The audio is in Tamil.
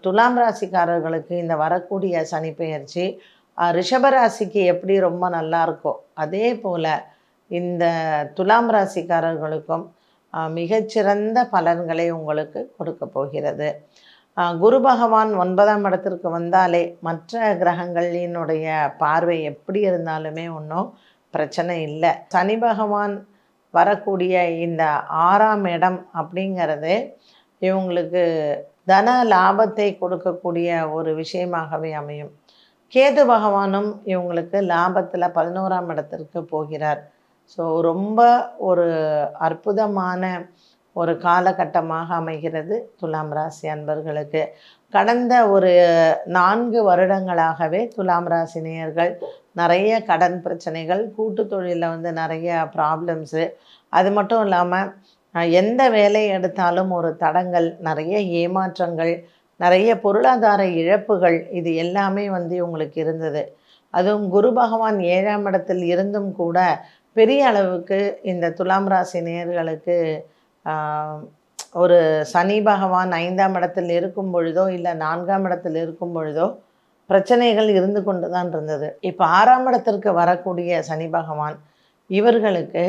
துலாம் ராசிக்காரர்களுக்கு இந்த வரக்கூடிய சனி பெயர்ச்சி ரிஷப ராசிக்கு எப்படி ரொம்ப நல்லா இருக்கோ அதே போல் இந்த துலாம் ராசிக்காரர்களுக்கும் மிகச்சிறந்த பலன்களை உங்களுக்கு கொடுக்க போகிறது. குரு பகவான் 9ஆம் இடத்திற்கு வந்தாலே மற்ற கிரகங்களினுடைய பார்வை எப்படி இருந்தாலுமே ஒன்றும் பிரச்சனை இல்லை. சனி பகவான் வரக்கூடிய இந்த 6ஆம் இடம் அப்படிங்கிறது இவங்களுக்கு தன லாபத்தை கொடுக்கக்கூடிய ஒரு விஷயமாகவே அமையும். கேது பகவானும் இவங்களுக்கு லாபத்தில் 11ஆம் இடத்திற்கு போகிறார். ஸோ ரொம்ப ஒரு அற்புதமான ஒரு காலகட்டமாக அமைகிறது துலாம் ராசி அன்பர்களுக்கு. கடந்த ஒரு 4 வருடங்களாகவே துலாம் ராசி நேயர்கள் நிறைய கடன் பிரச்சனைகள், கூட்டு தொழிலில் நிறைய ப்ராப்ளம்ஸு, அது மட்டும் இல்லாமல் எந்த வேலை எடுத்தாலும் ஒரு தடங்கள், நிறைய ஏமாற்றங்கள், நிறைய பொருளாதார இழப்புகள், இது எல்லாமே உங்களுக்கு இருந்தது. அதுவும் குரு பகவான் 7ஆம் இடத்தில் இருந்தும் கூட பெரிய அளவுக்கு இந்த துலாம் ராசி நேயர்களுக்கு ஒரு சனி பகவான் 5ஆம் இடத்தில் இருக்கும் பொழுதோ இல்லை 4ஆம் இடத்தில் இருக்கும் பொழுதோ பிரச்சனைகள் இருந்து கொண்டு தான் இருந்தது. இப்போ 6ஆம் இடத்திற்கு வரக்கூடிய சனி பகவான் இவர்களுக்கு